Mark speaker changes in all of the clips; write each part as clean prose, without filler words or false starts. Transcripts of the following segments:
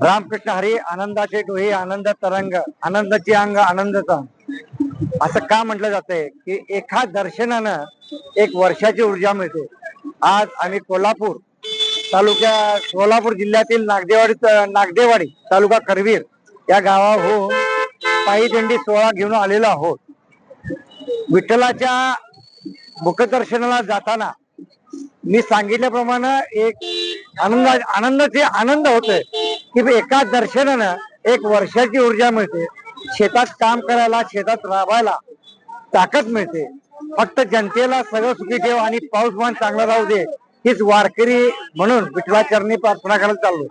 Speaker 1: रामकृष्ण हरी आनंदाचे डोहे आनंद तरंग आनंदाची अंग आनंदाचा असं का म्हटलं जातंय की एका दर्शनानं एक वर्षाची ऊर्जा मिळते। आज आम्ही कोल्हापूर जिल्ह्यातील नागदेवाडी तालुका करवीर या गावाहून पायी दिंडी सोहळा घेऊन आलेलो आहोत। विठ्ठलाच्या मुखदर्शनाला जाताना मी सांगितल्याप्रमाणे एक आनंदाचे आनंद होतोय की एका दर्शनानं एक वर्षाची ऊर्जा मिळते। शेतात काम करायला शेतात राबायला ताकद मिळते। फक्त जनतेला सगळं सुखी ठेव आणि पाऊसमान चांगला राहू दे हीच वारकरी म्हणून विठ्ठलाचरणी प्रार्थना करायला चाललो।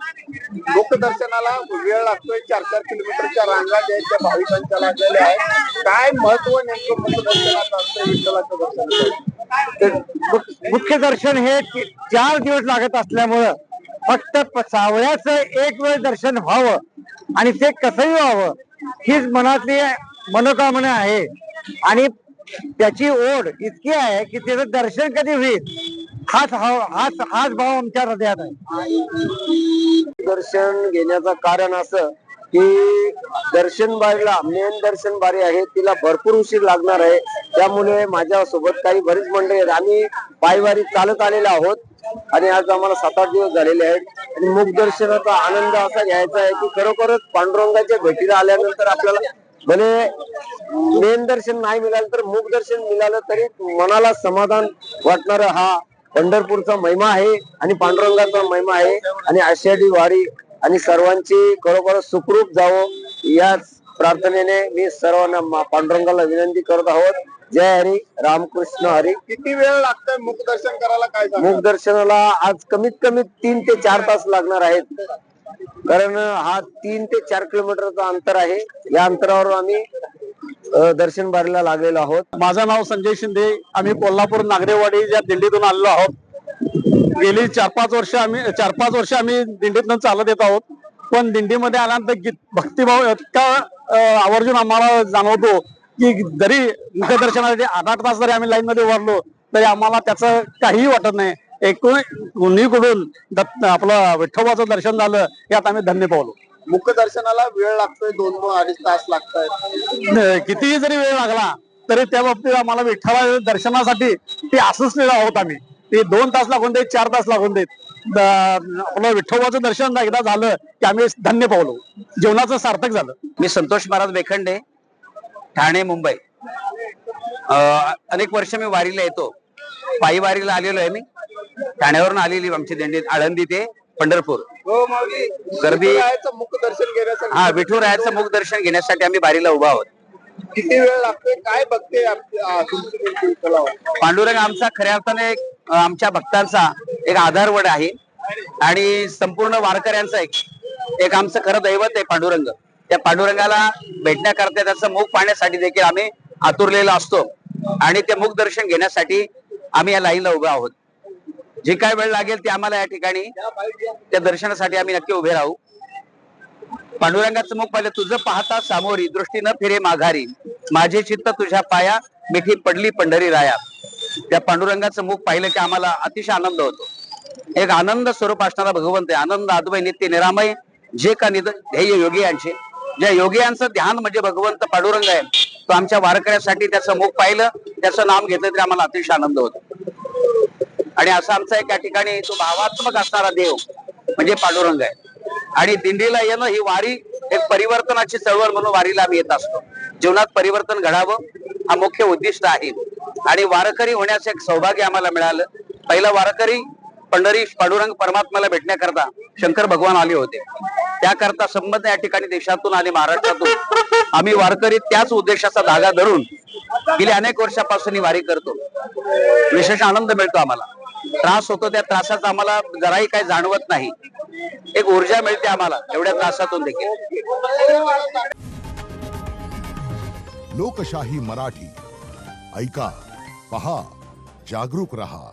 Speaker 2: मुखदर्शनाला वेळ लागतोय, 4-4 किलोमीटरच्या रांगा ज्या भाविकांच्या लागलेल्या आहेत, काय महत्व नेमकं मुखदर्शनाचं असतं विठ्ठलाचं दर्शन?
Speaker 1: मुख्य दर्शन हे 4 दिवस लागत असल्यामुळं फक्त सावळ्याचं एक वेळ दर्शन व्हावं आणि ते कसंही व्हावं हीच मनातली मनोकामना आहे आणि त्याची ओढ इतकी आहे की त्याचं दर्शन कधी होईल हाच भाव आमच्या हृदयात आहे।
Speaker 3: दर्शन घेण्याचं कारण असं की दर्शन बारीला मेन दर्शन बारी आहे तिला भरपूर उशीर लागणार आहे, त्यामुळे माझ्या सोबत काही बरीच मंडळी आहेत। आम्ही पायवारी चालत आलेलो आहोत आणि आज आम्हाला 7-8 दिवस झालेले आहेत आणि मुख दर्शनाचा आनंद असा घ्यायचा आहे की खरोखरच पांडुरंगाच्या भेटीला आल्यानंतर आपल्याला भले मेन दर्शन नाही मिळालं तर मुख दर्शन मिळालं तरी मनाला समाधान वाटणार हा पंढरपूरचा महिमा आहे आणि पांडुरंगाचा महिमा आहे आणि आषाढी वारी आणि सर्वांची खरोखर सुखरूप जावो याच प्रार्थनेने मी सर्वांना पांडुरंगाला विनंती करत आहोत। जय हरी रामकृष्ण हरी।
Speaker 2: किती वेळ लागतोय मुखदर्शन करायला? काय
Speaker 3: मुख दर्शनाला आज कमीत कमी 3 ते 4 तास लागणार आहेत, कारण हा 3 ते 4 किलोमीटरचा अंतर आहे। या अंतरावर आम्ही दर्शन बारीला लागलेलो आहोत।
Speaker 4: माझं नाव संजय शिंदे, आम्ही कोल्हापूर नागदेवाडी या दिंडीतून आलेलो आहोत। गेली 4-5 वर्ष आम्ही दिंडीतून चालत येत आहोत, पण दिंडीमध्ये आल्यानंतर भक्तिभाव इतका आवर्जून आम्हाला जाणवतो की जरी मुखदर्शनासाठी 8-8 तास जरी आम्ही लाईन मध्ये उभारलो तरी आम्हाला त्याचं काहीही वाटत नाही। कुणीकडून आपलं विठ्ठलाचं दर्शन झालं यात आम्ही धन्य पावलो।
Speaker 2: मुखदर्शनाला वेळ लागतोय, 2-2-2.5 तास लागतायत।
Speaker 4: कितीही जरी वेळ लागला तरी त्या बाबतीत आम्हाला विठ्ठला दर्शनासाठी ते असलेलो आहोत आम्ही। ते 2 तास लागून देत 4 तास लागून देत आपलं विठ्ठलाचं दर्शन एकदा झालं की आम्ही धन्य पावलो, जीवनाचं सार्थक झालं।
Speaker 5: मी संतोष महाराज बेखंडे, ठाणे मुंबई। अनेक वर्ष मी वारीला येतो, पायी वारीला आलेलो आहे। मी ठाण्यावरून आलेली आमची दिंडी आळंदी ते पंढरपूर गर्दी
Speaker 2: मुखदर्शन घेण्यासाठी
Speaker 5: हा विठुरायाचं मुख दर्शन घेण्यासाठी आम्ही वारीला उभा आहोत।
Speaker 2: किती वेळ लागतोय? काय बघते
Speaker 5: पांडुरंग आमचा खऱ्या अर्थाने आमच्या भक्तांचा एक आधारवड आहे आणि संपूर्ण वारकऱ्यांचा एक आमचं खरं दैवत आहे पांडुरंग। त्या पांडुरंगाला भेटण्याकरता त्याचं मुख पाहण्यासाठी देखील आम्ही आतुरलेलो असतो आणि ते मुख दर्शन घेण्यासाठी आम्ही या लाईनला उभे आहोत। जे काय वेळ लागेल ते आम्हाला या ठिकाणी त्या दर्शनासाठी आम्ही नक्की उभे राहू। पांडुरंगाचं मुख पाहिलं, तुझं पाहता सामोरी दृष्टी न फिरे माघारी, माझे चित्त तुझ्या पाया मिठी पडली पंढरी राया। त्या पांडुरंगाचं मुख पाहिलं की आम्हाला अतिशय आनंद होतो। एक आनंद स्वरूप असणारा भगवंत आहे, आनंद अद्वय नित्य निरामय जे का ध्येय योगी यांचे, ज्या योगियांचं ध्यान म्हणजे भगवंत पांडुरंग आहे, तो आमच्या वारकऱ्यासाठी त्याचं मुख पाहिलं त्याचं नाम घेतलं तरी आम्हाला अतिशय आनंद होतो। आणि असा आमचा एक या ठिकाणी तो भावात्मक असणारा देव म्हणजे पांडुरंग आहे आणि दिंडीला येणं ही वारी एक परिवर्तनाची चळवळ म्हणून वारीला आम्ही येत असतो। जीवनात परिवर्तन घडावं हा मुख्य उद्दिष्ट आहे आणि वारकरी होण्याचं एक सौभाग्य आम्हाला मिळालं। पहिला वारकरी पांडुरंग परमात्म्याला भेटण्याकरता शंकर भगवान आले होते, त्याकरता संबंध या ठिकाणी देशातून आणि महाराष्ट्रातून आम्ही वारकरी त्याच उद्देशाचा धागा धरून गेली अनेक वर्षापासून ही वारी करतो। विशेष आनंद मिळतो आम्हाला, त्रास होतो त्या त्रासाचा आम्हाला जराही काही जाणवत नाही, एक ऊर्जा मिळते आम्हाला एवढ्या त्रासातून देखील।
Speaker 6: लोकशाही मराठी ऐका, पहा, जागरूक रहा।